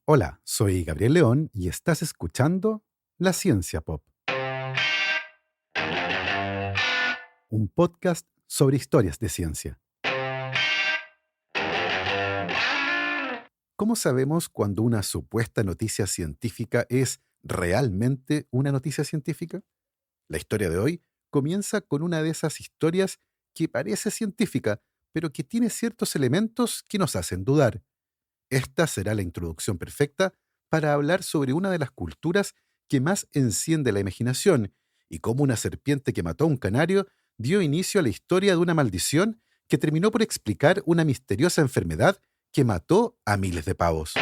Hola, soy Gabriel León y estás escuchando La Ciencia Pop, un podcast sobre historias de ciencia. ¿Cómo sabemos cuando una supuesta noticia científica es realmente una noticia científica? La historia de hoy comienza con una de esas historias que parece científica, pero que tiene ciertos elementos que nos hacen dudar. Esta será la introducción perfecta para hablar sobre una de las culturas que más enciende la imaginación y cómo una serpiente que mató a un canario dio inicio a la historia de una maldición que terminó por explicar una misteriosa enfermedad que mató a miles de pavos.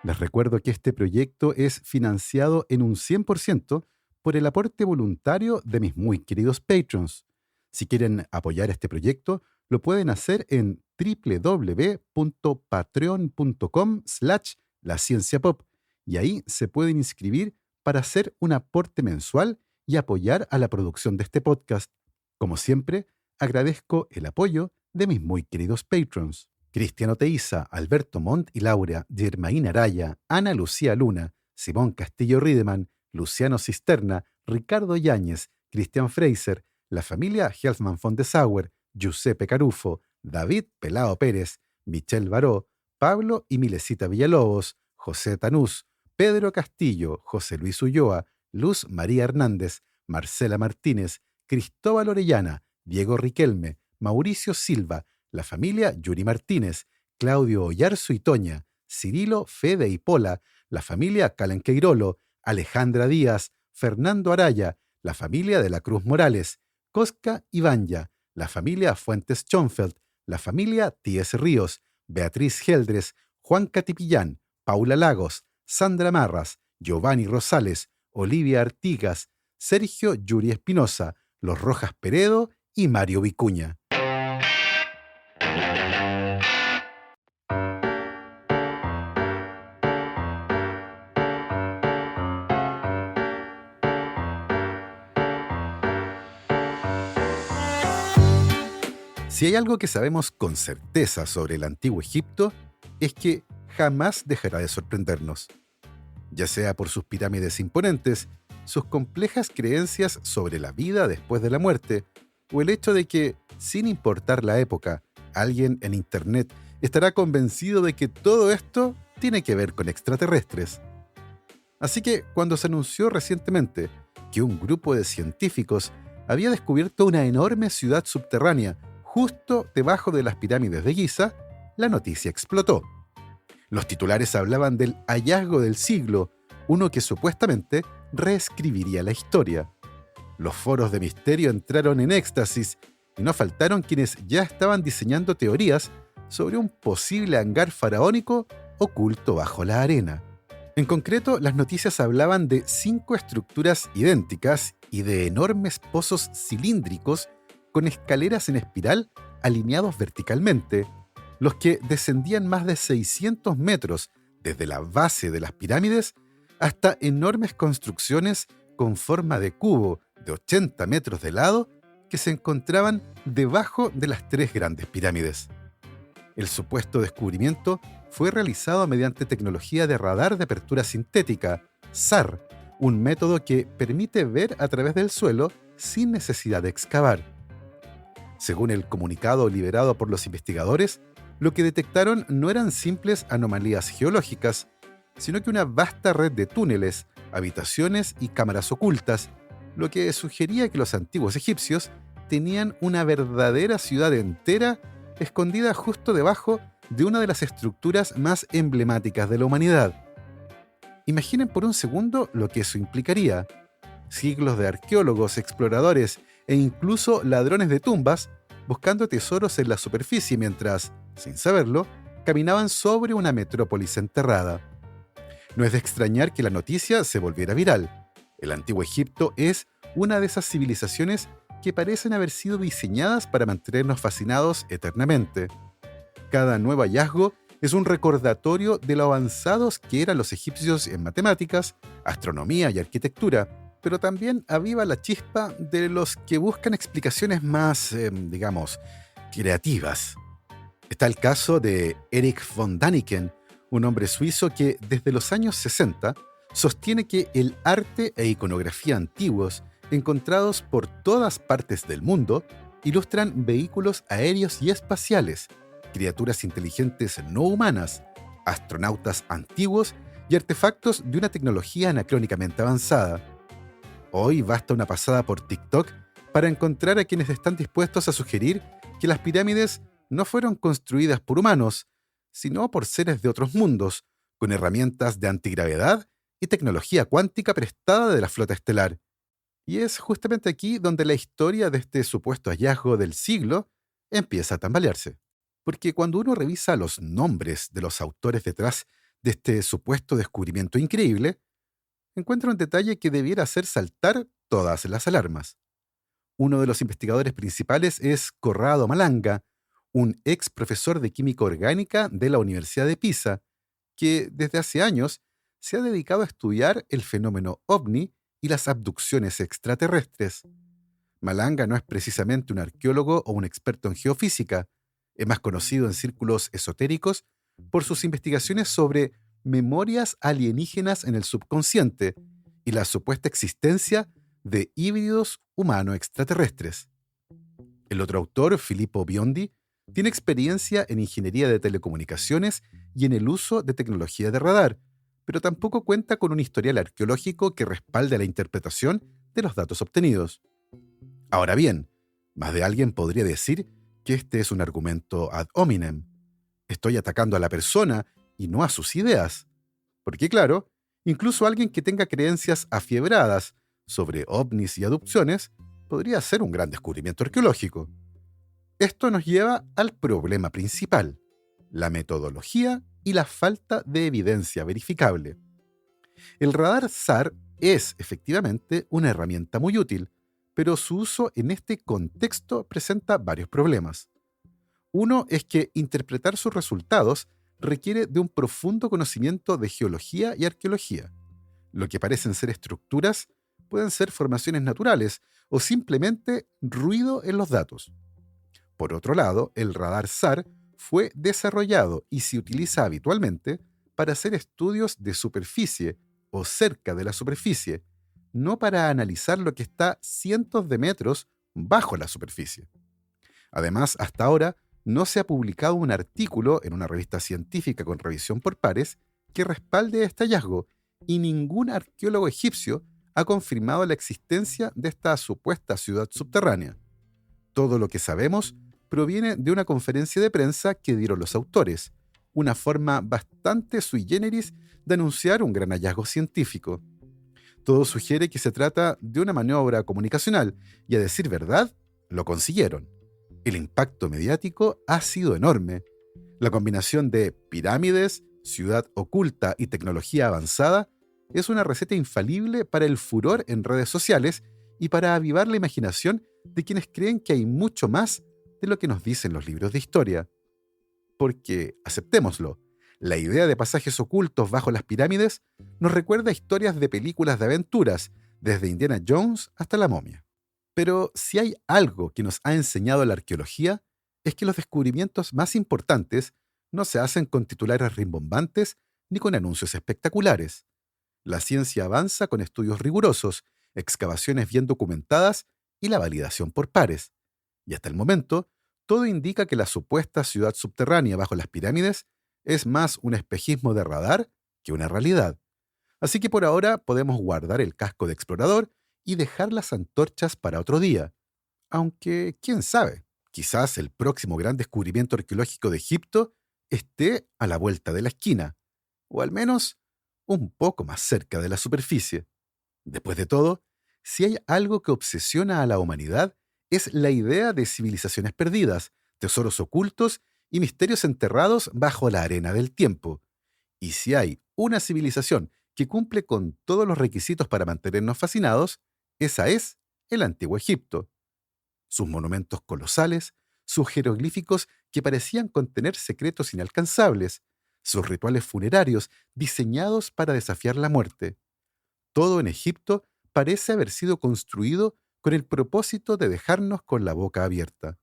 Les recuerdo que este proyecto es financiado en un 100% por el aporte voluntario de mis muy queridos patrons. Si quieren apoyar este proyecto, lo pueden hacer en www.patreon.com/lascienciapop y ahí se pueden inscribir para hacer un aporte mensual y apoyar a la producción de este podcast. Como siempre, agradezco el apoyo de mis muy queridos patrons: Cristiano Teiza, Alberto Montt y Laura, Germaín Araya, Ana Lucía Luna, Simón Castillo Riedemann, Luciano Cisterna, Ricardo Yáñez, Cristian Fraser, la familia Helfman von de Sauer, Giuseppe Carufo, David Pelao Pérez, Michelle Baró, Pablo y Milesita Villalobos, José Tanús, Pedro Castillo, José Luis Ulloa, Luz María Hernández, Marcela Martínez, Cristóbal Orellana, Diego Riquelme, Mauricio Silva, la familia Yuri Martínez, Claudio Oyarzo y Toña, Cirilo Fede y Pola, la familia Calenqueirolo, Alejandra Díaz, Fernando Araya, la familia de la Cruz Morales, Cosca y Banya, la familia Fuentes Schonfeld, la familia Tíez Ríos, Beatriz Geldres, Juan Catipillán, Paula Lagos, Sandra Marras, Giovanni Rosales, Olivia Artigas, Sergio Yuri Espinosa, Los Rojas Peredo y Mario Vicuña. Si hay algo que sabemos con certeza sobre el antiguo Egipto, es que jamás dejará de sorprendernos. Ya sea por sus pirámides imponentes, sus complejas creencias sobre la vida después de la muerte, o el hecho de que, sin importar la época, alguien en Internet estará convencido de que todo esto tiene que ver con extraterrestres. Así que, cuando se anunció recientemente que un grupo de científicos había descubierto una enorme ciudad subterránea justo debajo de las pirámides de Giza, la noticia explotó. Los titulares hablaban del hallazgo del siglo, uno que supuestamente reescribiría la historia. Los foros de misterio entraron en éxtasis y no faltaron quienes ya estaban diseñando teorías sobre un posible hangar faraónico oculto bajo la arena. En concreto, las noticias hablaban de 5 estructuras idénticas y de enormes pozos cilíndricos con escaleras en espiral alineados verticalmente, los que descendían más de 600 metros desde la base de las pirámides hasta enormes construcciones con forma de cubo de 80 metros de lado que se encontraban debajo de las 3 grandes pirámides. El supuesto descubrimiento fue realizado mediante tecnología de radar de apertura sintética, SAR, un método que permite ver a través del suelo sin necesidad de excavar. Según el comunicado liberado por los investigadores, lo que detectaron no eran simples anomalías geológicas, sino que una vasta red de túneles, habitaciones y cámaras ocultas, lo que sugería que los antiguos egipcios tenían una verdadera ciudad entera escondida justo debajo de una de las estructuras más emblemáticas de la humanidad. Imaginen por un segundo lo que eso implicaría. Siglos de arqueólogos, exploradores e incluso ladrones de tumbas buscando tesoros en la superficie mientras, sin saberlo, caminaban sobre una metrópolis enterrada. No es de extrañar que la noticia se volviera viral. El antiguo Egipto es una de esas civilizaciones que parecen haber sido diseñadas para mantenernos fascinados eternamente. Cada nuevo hallazgo es un recordatorio de lo avanzados que eran los egipcios en matemáticas, astronomía y arquitectura, pero también aviva la chispa de los que buscan explicaciones más, creativas. Está el caso de Erich von Däniken, un hombre suizo que desde los años 60 sostiene que el arte e iconografía antiguos encontrados por todas partes del mundo ilustran vehículos aéreos y espaciales, criaturas inteligentes no humanas, astronautas antiguos y artefactos de una tecnología anacrónicamente avanzada. Hoy basta una pasada por TikTok para encontrar a quienes están dispuestos a sugerir que las pirámides no fueron construidas por humanos, sino por seres de otros mundos, con herramientas de antigravedad y tecnología cuántica prestada de la flota estelar. Y es justamente aquí donde la historia de este supuesto hallazgo del siglo empieza a tambalearse. Porque cuando uno revisa los nombres de los autores detrás de este supuesto descubrimiento increíble, encuentra un detalle que debiera hacer saltar todas las alarmas. Uno de los investigadores principales es Corrado Malanga, un ex profesor de química orgánica de la Universidad de Pisa, que desde hace años se ha dedicado a estudiar el fenómeno ovni y las abducciones extraterrestres. Malanga no es precisamente un arqueólogo o un experto en geofísica, es más conocido en círculos esotéricos por sus investigaciones sobre memorias alienígenas en el subconsciente y la supuesta existencia de híbridos humano-extraterrestres. El otro autor, Filippo Biondi, tiene experiencia en ingeniería de telecomunicaciones y en el uso de tecnología de radar, pero tampoco cuenta con un historial arqueológico que respalde la interpretación de los datos obtenidos. Ahora bien, más de alguien podría decir que este es un argumento ad hominem. Estoy atacando a la persona y no a sus ideas. Porque claro, incluso alguien que tenga creencias afiebradas sobre ovnis y adopciones podría ser un gran descubrimiento arqueológico. Esto nos lleva al problema principal, la metodología y la falta de evidencia verificable. El radar SAR es efectivamente una herramienta muy útil, pero su uso en este contexto presenta varios problemas. Uno es que interpretar sus resultados requiere de un profundo conocimiento de geología y arqueología. Lo que parecen ser estructuras pueden ser formaciones naturales o simplemente ruido en los datos. Por otro lado, el radar SAR fue desarrollado y se utiliza habitualmente para hacer estudios de superficie o cerca de la superficie, no para analizar lo que está cientos de metros bajo la superficie. Además, hasta ahora no se ha publicado un artículo en una revista científica con revisión por pares que respalde este hallazgo, y ningún arqueólogo egipcio ha confirmado la existencia de esta supuesta ciudad subterránea. Todo lo que sabemos proviene de una conferencia de prensa que dieron los autores, una forma bastante sui generis de anunciar un gran hallazgo científico. Todo sugiere que se trata de una maniobra comunicacional y, a decir verdad, lo consiguieron. El impacto mediático ha sido enorme. La combinación de pirámides, ciudad oculta y tecnología avanzada es una receta infalible para el furor en redes sociales y para avivar la imaginación de quienes creen que hay mucho más de lo que nos dicen los libros de historia. Porque, aceptémoslo, la idea de pasajes ocultos bajo las pirámides nos recuerda a historias de películas de aventuras, desde Indiana Jones hasta la momia. Pero si hay algo que nos ha enseñado la arqueología, es que los descubrimientos más importantes no se hacen con titulares rimbombantes ni con anuncios espectaculares. La ciencia avanza con estudios rigurosos, excavaciones bien documentadas y la validación por pares. Y hasta el momento, todo indica que la supuesta ciudad subterránea bajo las pirámides es más un espejismo de radar que una realidad. Así que por ahora podemos guardar el casco de explorador y dejar las antorchas para otro día. Aunque, quién sabe, quizás el próximo gran descubrimiento arqueológico de Egipto esté a la vuelta de la esquina, o al menos un poco más cerca de la superficie. Después de todo, si hay algo que obsesiona a la humanidad, es la idea de civilizaciones perdidas, tesoros ocultos y misterios enterrados bajo la arena del tiempo. Y si hay una civilización que cumple con todos los requisitos para mantenernos fascinados, esa es el Antiguo Egipto. Sus monumentos colosales, sus jeroglíficos que parecían contener secretos inalcanzables, sus rituales funerarios diseñados para desafiar la muerte. Todo en Egipto parece haber sido construido con el propósito de dejarnos con la boca abierta.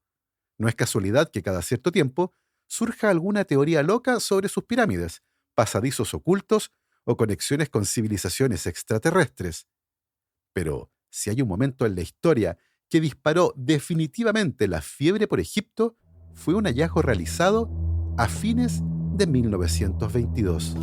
No es casualidad que cada cierto tiempo surja alguna teoría loca sobre sus pirámides, pasadizos ocultos o conexiones con civilizaciones extraterrestres. Pero si hay un momento en la historia que disparó definitivamente la fiebre por Egipto, fue un hallazgo realizado a fines de 1922.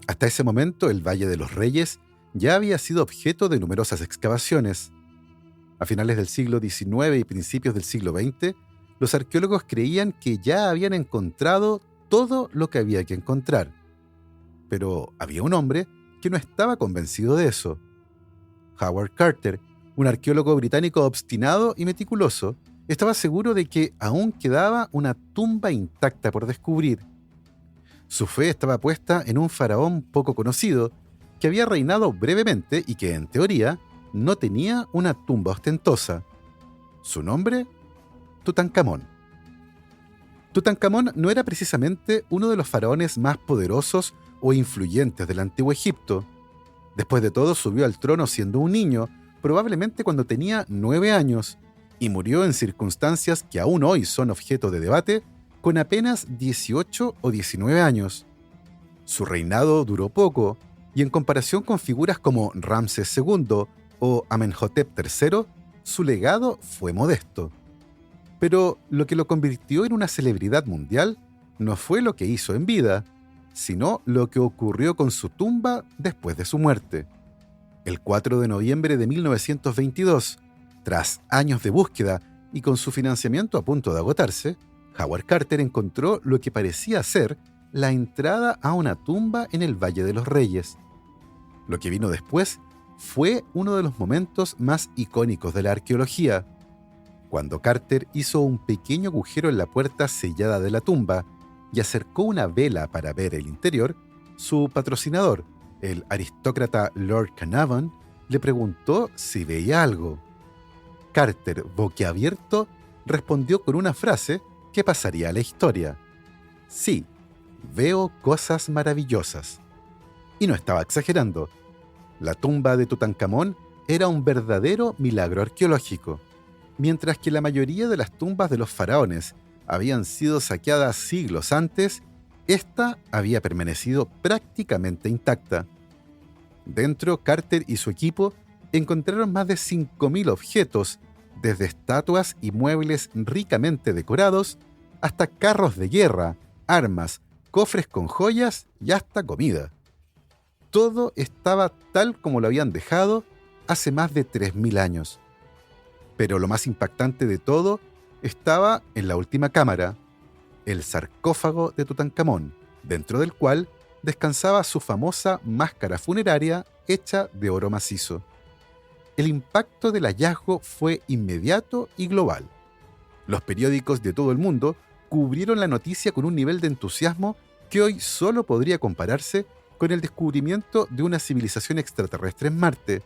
Hasta ese momento, el Valle de los Reyes ya había sido objeto de numerosas excavaciones. A finales del siglo XIX y principios del siglo XX, los arqueólogos creían que ya habían encontrado todo lo que había que encontrar. Pero había un hombre que no estaba convencido de eso. Howard Carter, un arqueólogo británico obstinado y meticuloso, estaba seguro de que aún quedaba una tumba intacta por descubrir. Su fe estaba puesta en un faraón poco conocido, que había reinado brevemente y que, en teoría, no tenía una tumba ostentosa. Su nombre: Tutankamón. Tutankamón no era precisamente uno de los faraones más poderosos o influyentes del antiguo Egipto. Después de todo, subió al trono siendo un niño, probablemente cuando tenía 9 años, y murió en circunstancias que aún hoy son objeto de debate, con apenas 18 o 19 años. Su reinado duró poco, y en comparación con figuras como Ramsés II o Amenhotep III, su legado fue modesto. Pero lo que lo convirtió en una celebridad mundial no fue lo que hizo en vida, sino lo que ocurrió con su tumba después de su muerte. El 4 de noviembre de 1922, tras años de búsqueda y con su financiamiento a punto de agotarse, Howard Carter encontró lo que parecía ser la entrada a una tumba en el Valle de los Reyes. Lo que vino después fue uno de los momentos más icónicos de la arqueología. Cuando Carter hizo un pequeño agujero en la puerta sellada de la tumba y acercó una vela para ver el interior, su patrocinador, el aristócrata Lord Carnarvon, le preguntó si veía algo. Carter, boquiabierto, respondió con una frase que pasaría a la historia: «Sí, veo cosas maravillosas». Y no estaba exagerando. La tumba de Tutankamón era un verdadero milagro arqueológico. Mientras que la mayoría de las tumbas de los faraones habían sido saqueadas siglos antes, esta había permanecido prácticamente intacta. Dentro, Carter y su equipo encontraron más de 5.000 objetos, desde estatuas y muebles ricamente decorados hasta carros de guerra, armas, cofres con joyas y hasta comida. Todo estaba tal como lo habían dejado hace más de 3.000 años. Pero lo más impactante de todo estaba en la última cámara, el sarcófago de Tutankamón, dentro del cual descansaba su famosa máscara funeraria hecha de oro macizo. El impacto del hallazgo fue inmediato y global. Los periódicos de todo el mundo cubrieron la noticia con un nivel de entusiasmo que hoy solo podría compararse con el descubrimiento de una civilización extraterrestre en Marte.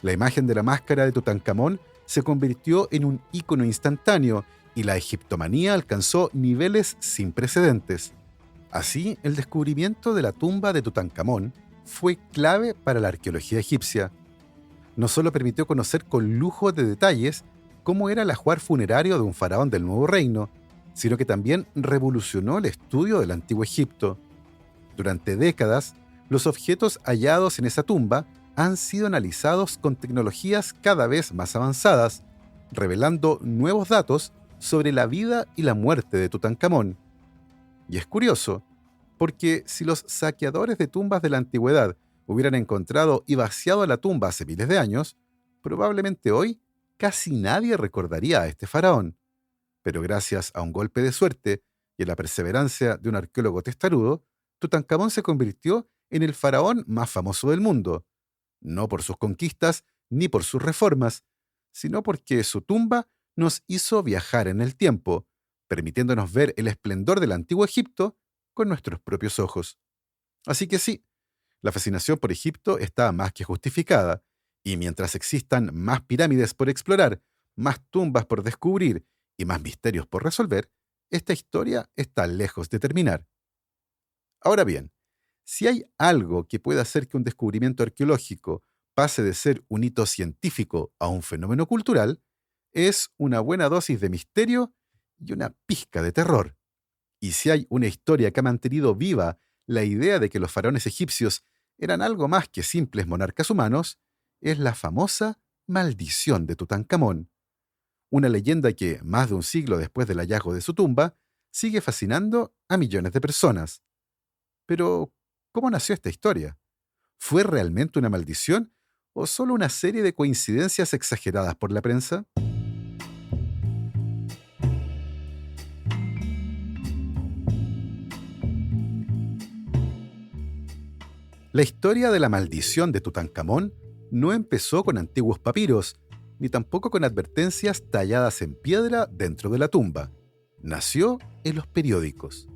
La imagen de la máscara de Tutankamón se convirtió en un ícono instantáneo y la egiptomanía alcanzó niveles sin precedentes. Así, el descubrimiento de la tumba de Tutankamón fue clave para la arqueología egipcia. No solo permitió conocer con lujo de detalles cómo era el ajuar funerario de un faraón del Nuevo Reino, sino que también revolucionó el estudio del Antiguo Egipto. Durante décadas, los objetos hallados en esa tumba han sido analizados con tecnologías cada vez más avanzadas, revelando nuevos datos sobre la vida y la muerte de Tutankamón. Y es curioso, porque si los saqueadores de tumbas de la antigüedad hubieran encontrado y vaciado la tumba hace miles de años, probablemente hoy casi nadie recordaría a este faraón. Pero gracias a un golpe de suerte y a la perseverancia de un arqueólogo testarudo, Tutankamón se convirtió en el faraón más famoso del mundo, no por sus conquistas ni por sus reformas, sino porque su tumba nos hizo viajar en el tiempo, permitiéndonos ver el esplendor del antiguo Egipto con nuestros propios ojos. Así que sí, la fascinación por Egipto está más que justificada, y mientras existan más pirámides por explorar, más tumbas por descubrir y más misterios por resolver, esta historia está lejos de terminar. Ahora bien, si hay algo que pueda hacer que un descubrimiento arqueológico pase de ser un hito científico a un fenómeno cultural es una buena dosis de misterio y una pizca de terror. Y si hay una historia que ha mantenido viva la idea de que los faraones egipcios eran algo más que simples monarcas humanos, es la famosa maldición de Tutankamón, una leyenda que, más de un siglo después del hallazgo de su tumba, sigue fascinando a millones de personas. Pero, ¿cómo nació esta historia? ¿Fue realmente una maldición o solo una serie de coincidencias exageradas por la prensa? La historia de la maldición de Tutankamón no empezó con antiguos papiros, ni tampoco con advertencias talladas en piedra dentro de la tumba. Nació en los periódicos.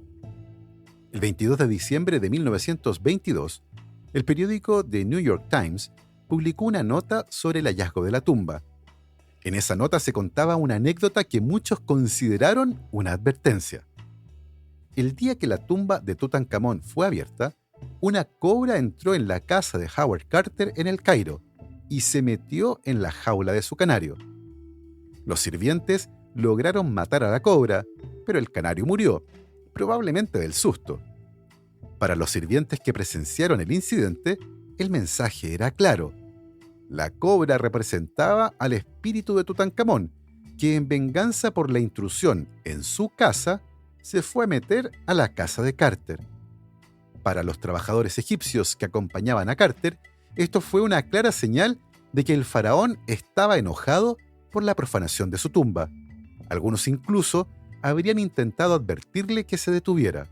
El 22 de diciembre de 1922, el periódico The New York Times publicó una nota sobre el hallazgo de la tumba. En esa nota se contaba una anécdota que muchos consideraron una advertencia. El día que la tumba de Tutankamón fue abierta, una cobra entró en la casa de Howard Carter en El Cairo y se metió en la jaula de su canario. Los sirvientes lograron matar a la cobra, pero el canario murió, probablemente del susto. Para los sirvientes que presenciaron el incidente, el mensaje era claro. La cobra representaba al espíritu de Tutankamón, que en venganza por la intrusión en su casa, se fue a meter a la casa de Carter. Para los trabajadores egipcios que acompañaban a Carter, esto fue una clara señal de que el faraón estaba enojado por la profanación de su tumba. Algunos incluso habrían intentado advertirle que se detuviera.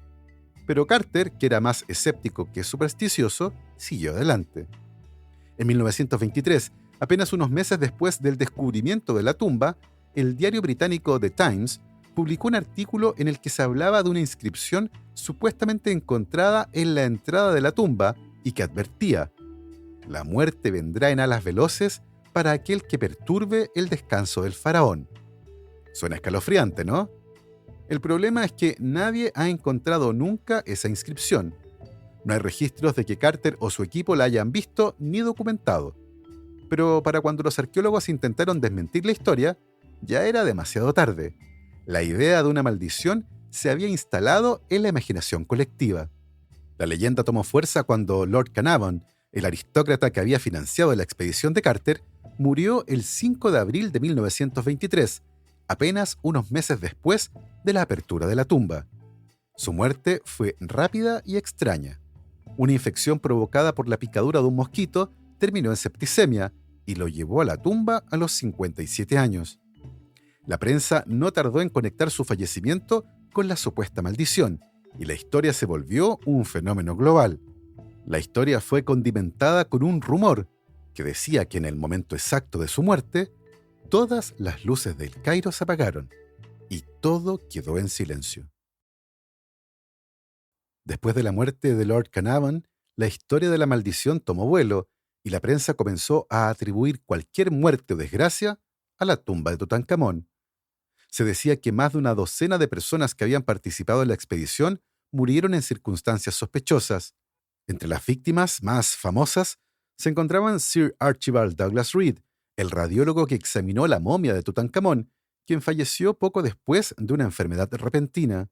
Pero Carter, que era más escéptico que supersticioso, siguió adelante. En 1923, apenas unos meses después del descubrimiento de la tumba, el diario británico The Times publicó un artículo en el que se hablaba de una inscripción supuestamente encontrada en la entrada de la tumba y que advertía: «La muerte vendrá en alas veloces para aquel que perturbe el descanso del faraón». Suena escalofriante, ¿no? El problema es que nadie ha encontrado nunca esa inscripción. No hay registros de que Carter o su equipo la hayan visto ni documentado. Pero para cuando los arqueólogos intentaron desmentir la historia, ya era demasiado tarde. La idea de una maldición se había instalado en la imaginación colectiva. La leyenda tomó fuerza cuando Lord Carnarvon, el aristócrata que había financiado la expedición de Carter, murió el 5 de abril de 1923, apenas unos meses después de la apertura de la tumba. Su muerte fue rápida y extraña. Una infección provocada por la picadura de un mosquito terminó en septicemia y lo llevó a la tumba a los 57 años. La prensa no tardó en conectar su fallecimiento con la supuesta maldición, y la historia se volvió un fenómeno global. La historia fue condimentada con un rumor que decía que en el momento exacto de su muerte, todas las luces del Cairo se apagaron y todo quedó en silencio. Después de la muerte de Lord Carnarvon, la historia de la maldición tomó vuelo y la prensa comenzó a atribuir cualquier muerte o desgracia a la tumba de Tutankamón. Se decía que más de una docena de personas que habían participado en la expedición murieron en circunstancias sospechosas. Entre las víctimas más famosas se encontraban Sir Archibald Douglas Reed, el radiólogo que examinó la momia de Tutankamón, quien falleció poco después de una enfermedad repentina.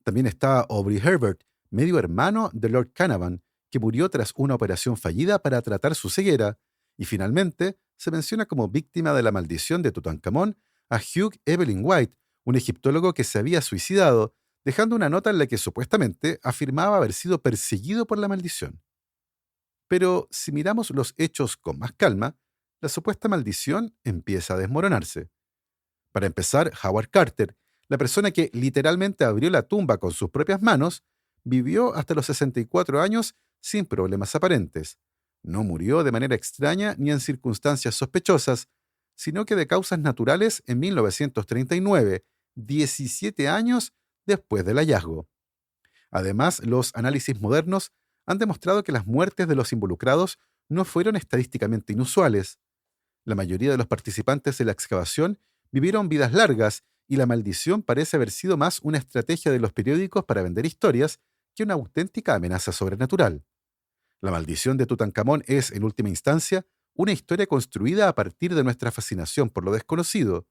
También estaba Aubrey Herbert, medio hermano de Lord Carnarvon, que murió tras una operación fallida para tratar su ceguera, y finalmente se menciona como víctima de la maldición de Tutankamón a Hugh Evelyn White, un egiptólogo que se había suicidado, dejando una nota en la que supuestamente afirmaba haber sido perseguido por la maldición. Pero si miramos los hechos con más calma, la supuesta maldición empieza a desmoronarse. Para empezar, Howard Carter, la persona que literalmente abrió la tumba con sus propias manos, vivió hasta los 64 años sin problemas aparentes. No murió de manera extraña ni en circunstancias sospechosas, sino que de causas naturales en 1939, 17 años después del hallazgo. Además, los análisis modernos han demostrado que las muertes de los involucrados no fueron estadísticamente inusuales. La mayoría de los participantes de la excavación vivieron vidas largas y la maldición parece haber sido más una estrategia de los periódicos para vender historias que una auténtica amenaza sobrenatural. La maldición de Tutankamón es, en última instancia, una historia construida a partir de nuestra fascinación por lo desconocido.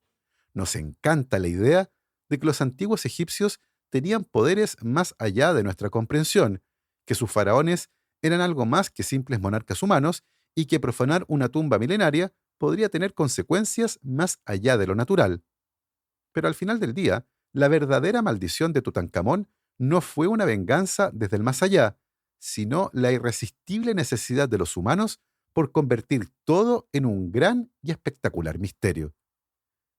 Nos encanta la idea de que los antiguos egipcios tenían poderes más allá de nuestra comprensión, que sus faraones eran algo más que simples monarcas humanos y que profanar una tumba milenaria podría tener consecuencias más allá de lo natural. Pero al final del día, la verdadera maldición de Tutankamón no fue una venganza desde el más allá, sino la irresistible necesidad de los humanos por convertir todo en un gran y espectacular misterio.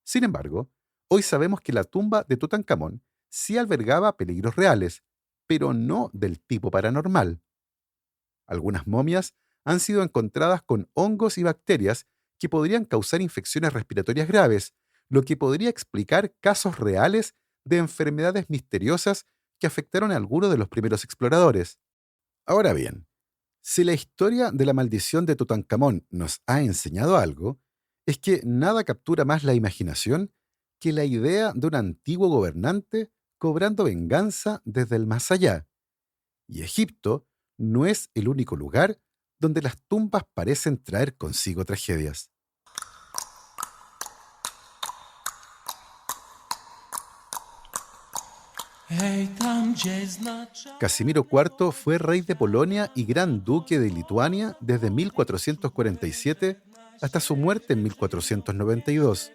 Sin embargo, hoy sabemos que la tumba de Tutankamón sí albergaba peligros reales, pero no del tipo paranormal. Algunas momias han sido encontradas con hongos y bacterias que podrían causar infecciones respiratorias graves, lo que podría explicar casos reales de enfermedades misteriosas que afectaron a algunos de los primeros exploradores. Ahora bien, si la historia de la maldición de Tutankamón nos ha enseñado algo, es que nada captura más la imaginación que la idea de un antiguo gobernante cobrando venganza desde el más allá. Y Egipto no es el único lugar donde las tumbas parecen traer consigo tragedias. Casimiro IV fue rey de Polonia y gran duque de Lituania desde 1447 hasta su muerte en 1492.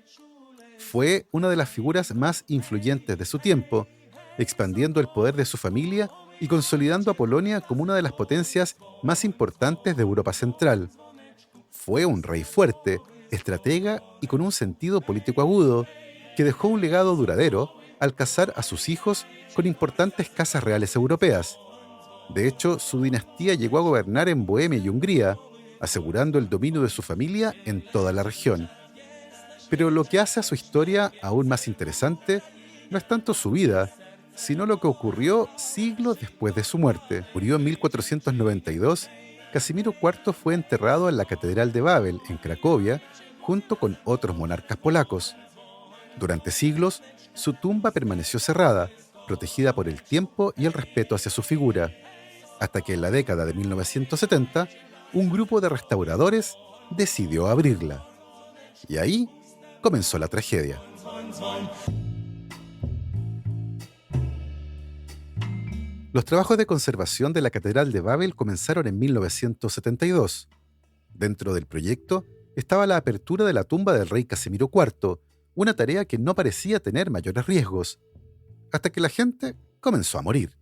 Fue una de las figuras más influyentes de su tiempo, expandiendo el poder de su familia y consolidando a Polonia como una de las potencias más importantes de Europa Central. Fue un rey fuerte, estratega y con un sentido político agudo, que dejó un legado duradero al casar a sus hijos con importantes casas reales europeas. De hecho, su dinastía llegó a gobernar en Bohemia y Hungría, asegurando el dominio de su familia en toda la región. Pero lo que hace a su historia aún más interesante no es tanto su vida, sino lo que ocurrió siglos después de su muerte. Murió en 1492. Casimiro IV fue enterrado en la Catedral de Babel, en Cracovia, junto con otros monarcas polacos. Durante siglos, su tumba permaneció cerrada, protegida por el tiempo y el respeto hacia su figura, hasta que en la década de 1970, un grupo de restauradores decidió abrirla. Y ahí comenzó la tragedia. Los trabajos de conservación de la Catedral de Babel comenzaron en 1972. Dentro del proyecto estaba la apertura de la tumba del rey Casimiro IV, una tarea que no parecía tener mayores riesgos, hasta que la gente comenzó a morir.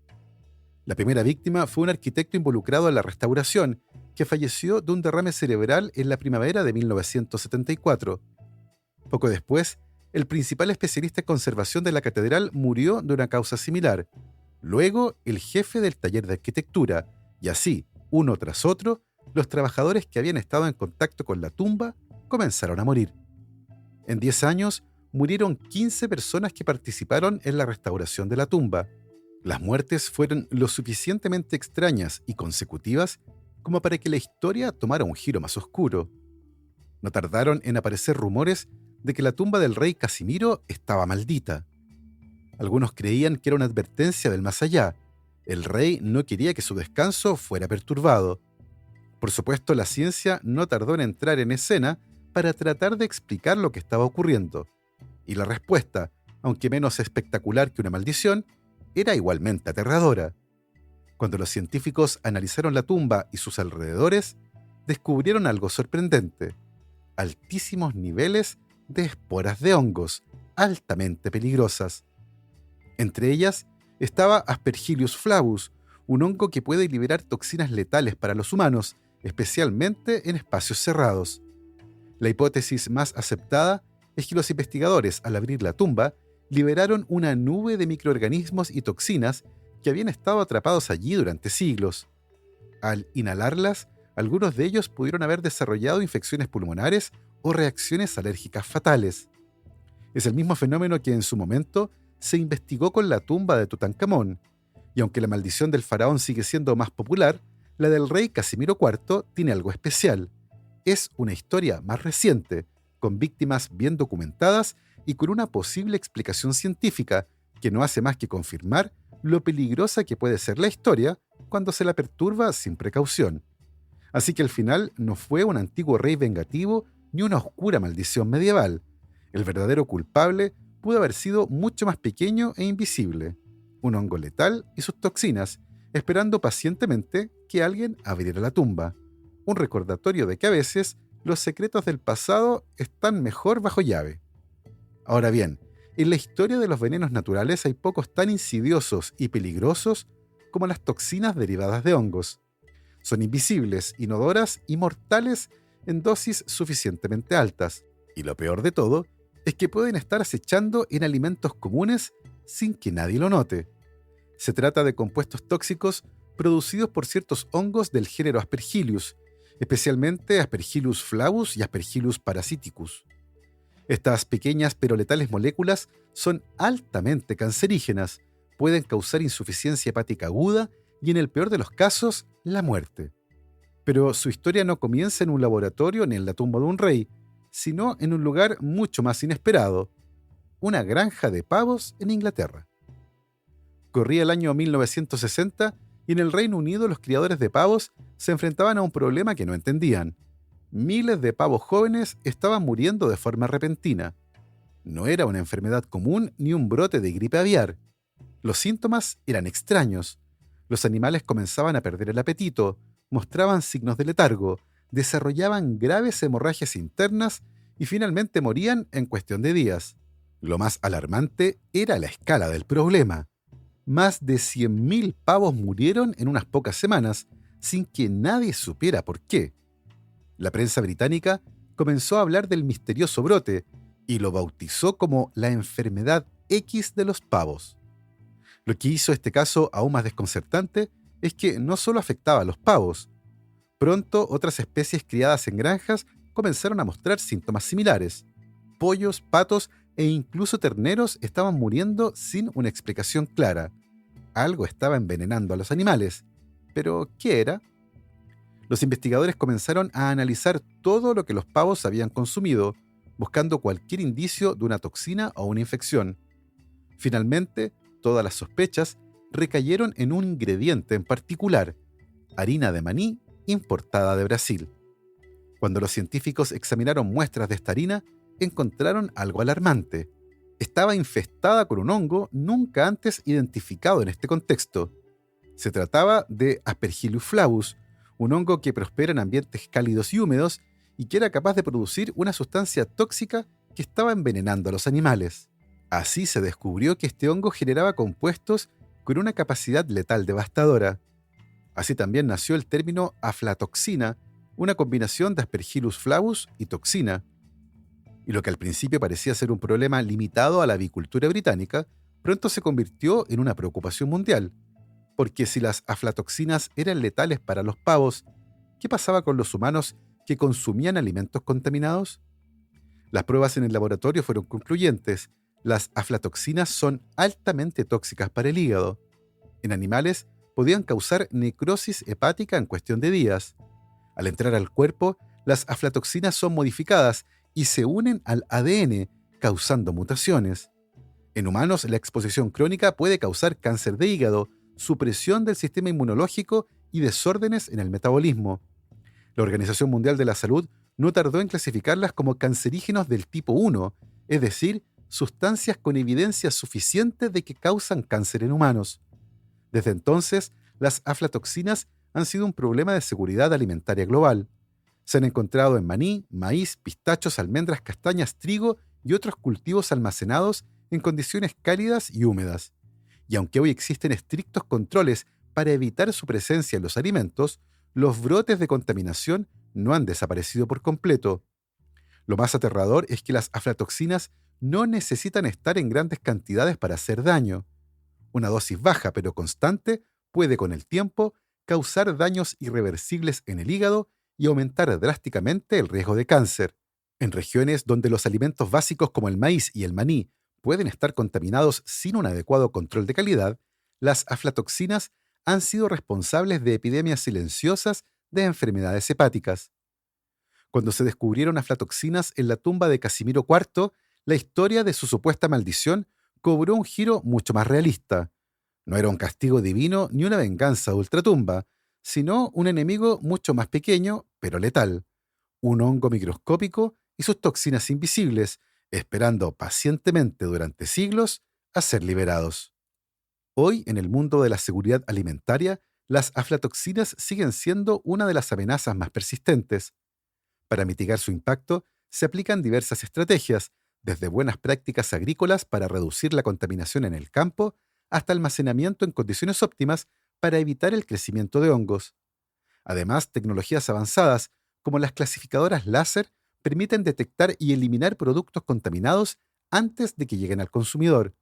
La primera víctima fue un arquitecto involucrado en la restauración, que falleció de un derrame cerebral en la primavera de 1974. Poco después, el principal especialista en conservación de la catedral murió de una causa similar. Luego, el jefe del taller de arquitectura, y así, uno tras otro, los trabajadores que habían estado en contacto con la tumba comenzaron a morir. En 10 años, murieron 15 personas que participaron en la restauración de la tumba. Las muertes fueron lo suficientemente extrañas y consecutivas como para que la historia tomara un giro más oscuro. No tardaron en aparecer rumores de que la tumba del rey Casimiro estaba maldita. Algunos creían que era una advertencia del más allá. El rey no quería que su descanso fuera perturbado. Por supuesto, la ciencia no tardó en entrar en escena para tratar de explicar lo que estaba ocurriendo. Y la respuesta, aunque menos espectacular que una maldición, era igualmente aterradora. Cuando los científicos analizaron la tumba y sus alrededores, descubrieron algo sorprendente: altísimos niveles de esporas de hongos, altamente peligrosas. Entre ellas estaba Aspergillus flavus, un hongo que puede liberar toxinas letales para los humanos, especialmente en espacios cerrados. La hipótesis más aceptada es que los investigadores, al abrir la tumba, liberaron una nube de microorganismos y toxinas que habían estado atrapados allí durante siglos. Al inhalarlas, algunos de ellos pudieron haber desarrollado infecciones pulmonares o reacciones alérgicas fatales. Es el mismo fenómeno que en su momento se investigó con la tumba de Tutankamón, y aunque la maldición del faraón sigue siendo más popular, la del rey Casimiro IV tiene algo especial. Es una historia más reciente, con víctimas bien documentadas y con una posible explicación científica que no hace más que confirmar lo peligrosa que puede ser la historia cuando se la perturba sin precaución. Así que al final no fue un antiguo rey vengativo ni una oscura maldición medieval. El verdadero culpable pudo haber sido mucho más pequeño e invisible, un hongo letal y sus toxinas, esperando pacientemente que alguien abriera la tumba. Un recordatorio de que a veces los secretos del pasado están mejor bajo llave. Ahora bien, en la historia de los venenos naturales hay pocos tan insidiosos y peligrosos como las toxinas derivadas de hongos. Son invisibles, inodoras y mortales en dosis suficientemente altas. Y lo peor de todo es que pueden estar acechando en alimentos comunes sin que nadie lo note. Se trata de compuestos tóxicos producidos por ciertos hongos del género Aspergillus, especialmente Aspergillus flavus y Aspergillus parasiticus. Estas pequeñas pero letales moléculas son altamente cancerígenas, pueden causar insuficiencia hepática aguda y, en el peor de los casos, la muerte. Pero su historia no comienza en un laboratorio ni en la tumba de un rey, sino en un lugar mucho más inesperado: una granja de pavos en Inglaterra. Corría el año 1960 y en el Reino Unido los criadores de pavos se enfrentaban a un problema que no entendían. Miles de pavos jóvenes estaban muriendo de forma repentina. No era una enfermedad común ni un brote de gripe aviar. Los síntomas eran extraños. Los animales comenzaban a perder el apetito, mostraban signos de letargo, desarrollaban graves hemorragias internas y finalmente morían en cuestión de días. Lo más alarmante era la escala del problema. Más de 100.000 pavos murieron en unas pocas semanas, sin que nadie supiera por qué. La prensa británica comenzó a hablar del misterioso brote y lo bautizó como la enfermedad X de los pavos. Lo que hizo este caso aún más desconcertante es que no solo afectaba a los pavos. Pronto otras especies criadas en granjas comenzaron a mostrar síntomas similares. Pollos, patos e incluso terneros estaban muriendo sin una explicación clara. Algo estaba envenenando a los animales. ¿Pero qué era? Los investigadores comenzaron a analizar todo lo que los pavos habían consumido, buscando cualquier indicio de una toxina o una infección. Finalmente, todas las sospechas recayeron en un ingrediente en particular: harina de maní importada de Brasil. Cuando los científicos examinaron muestras de esta harina, encontraron algo alarmante. Estaba infestada con un hongo nunca antes identificado en este contexto. Se trataba de Aspergillus flavus, un hongo que prospera en ambientes cálidos y húmedos y que era capaz de producir una sustancia tóxica que estaba envenenando a los animales. Así se descubrió que este hongo generaba compuestos con una capacidad letal devastadora. Así también nació el término aflatoxina, una combinación de Aspergillus flavus y toxina. Y lo que al principio parecía ser un problema limitado a la avicultura británica, pronto se convirtió en una preocupación mundial. Porque si las aflatoxinas eran letales para los pavos, ¿qué pasaba con los humanos que consumían alimentos contaminados? Las pruebas en el laboratorio fueron concluyentes. Las aflatoxinas son altamente tóxicas para el hígado. En animales podían causar necrosis hepática en cuestión de días. Al entrar al cuerpo, las aflatoxinas son modificadas y se unen al ADN, causando mutaciones. En humanos, la exposición crónica puede causar cáncer de hígado, supresión del sistema inmunológico y desórdenes en el metabolismo. La Organización Mundial de la Salud no tardó en clasificarlas como cancerígenos del tipo 1, es decir, sustancias con evidencia suficiente de que causan cáncer en humanos. Desde entonces, las aflatoxinas han sido un problema de seguridad alimentaria global. Se han encontrado en maní, maíz, pistachos, almendras, castañas, trigo y otros cultivos almacenados en condiciones cálidas y húmedas. Y aunque hoy existen estrictos controles para evitar su presencia en los alimentos, los brotes de contaminación no han desaparecido por completo. Lo más aterrador es que las aflatoxinas no necesitan estar en grandes cantidades para hacer daño. Una dosis baja pero constante puede, con el tiempo, causar daños irreversibles en el hígado y aumentar drásticamente el riesgo de cáncer. En regiones donde los alimentos básicos como el maíz y el maní pueden estar contaminados sin un adecuado control de calidad, las aflatoxinas han sido responsables de epidemias silenciosas de enfermedades hepáticas. Cuando se descubrieron aflatoxinas en la tumba de Casimiro IV, la historia de su supuesta maldición cobró un giro mucho más realista. No era un castigo divino ni una venganza de ultratumba, sino un enemigo mucho más pequeño, pero letal, un hongo microscópico y sus toxinas invisibles, esperando pacientemente durante siglos a ser liberados. Hoy, en el mundo de la seguridad alimentaria, las aflatoxinas siguen siendo una de las amenazas más persistentes. Para mitigar su impacto, se aplican diversas estrategias, desde buenas prácticas agrícolas para reducir la contaminación en el campo, hasta almacenamiento en condiciones óptimas para evitar el crecimiento de hongos. Además, tecnologías avanzadas, como las clasificadoras láser, permiten detectar y eliminar productos contaminados antes de que lleguen al consumidor.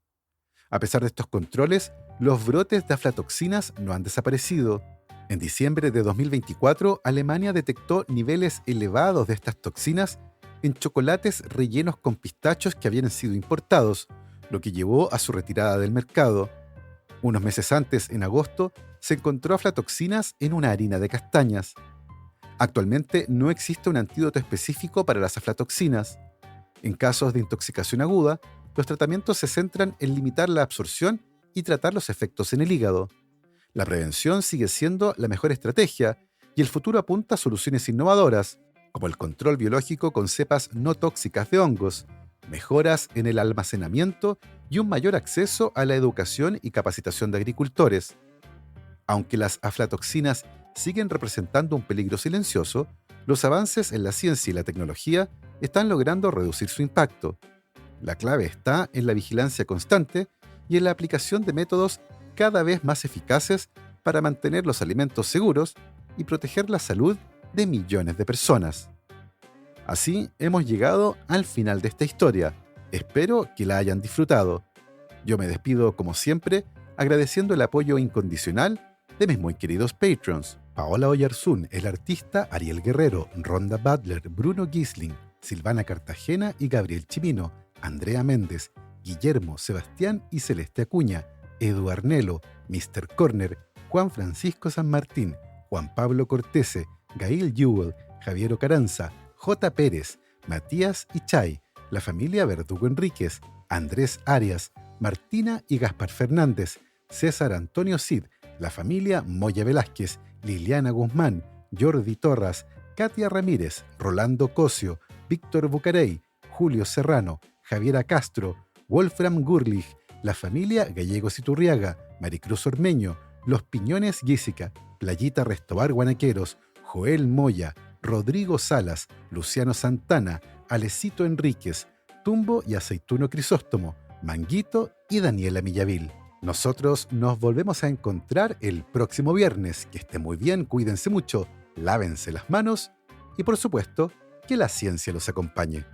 A pesar de estos controles, los brotes de aflatoxinas no han desaparecido. En diciembre de 2024, Alemania detectó niveles elevados de estas toxinas en chocolates rellenos con pistachos que habían sido importados, lo que llevó a su retirada del mercado. Unos meses antes, en agosto, se encontró aflatoxinas en una harina de castañas. Actualmente no existe un antídoto específico para las aflatoxinas. En casos de intoxicación aguda, los tratamientos se centran en limitar la absorción y tratar los efectos en el hígado. La prevención sigue siendo la mejor estrategia y el futuro apunta a soluciones innovadoras, como el control biológico con cepas no tóxicas de hongos, mejoras en el almacenamiento y un mayor acceso a la educación y capacitación de agricultores. Aunque las aflatoxinas siguen representando un peligro silencioso, los avances en la ciencia y la tecnología están logrando reducir su impacto. La clave está en la vigilancia constante y en la aplicación de métodos cada vez más eficaces para mantener los alimentos seguros y proteger la salud de millones de personas. Así hemos llegado al final de esta historia. Espero que la hayan disfrutado. Yo me despido como siempre agradeciendo el apoyo incondicional de mis muy queridos patrons: Paola Oyarzún, el artista Ariel Guerrero, Rhonda Butler, Bruno Gisling, Silvana Cartagena y Gabriel Chimino, Andrea Méndez, Guillermo, Sebastián y Celeste Acuña, Edu Arnelo, Mr. Corner, Juan Francisco San Martín, Juan Pablo Cortese, Gail Jewell, Javier Ocaranza, J. Pérez, Matías y Chay, la familia Verdugo Enríquez, Andrés Arias, Martina y Gaspar Fernández, César Antonio Cid, la familia Moya Velázquez, Liliana Guzmán, Jordi Torras, Katia Ramírez, Rolando Cosio, Víctor Bucarey, Julio Serrano, Javiera Castro, Wolfram Gurlich, la familia Gallegos Iturriaga, Maricruz Ormeño, Los Piñones Guísica, Playita Restobar Guanaqueros, Joel Moya, Rodrigo Salas, Luciano Santana, Alecito Enríquez, Tumbo y Aceituno Crisóstomo, Manguito y Daniela Millavil. Nosotros nos volvemos a encontrar el próximo viernes. Que esté muy bien, cuídense mucho, lávense las manos y por supuesto, que la ciencia los acompañe.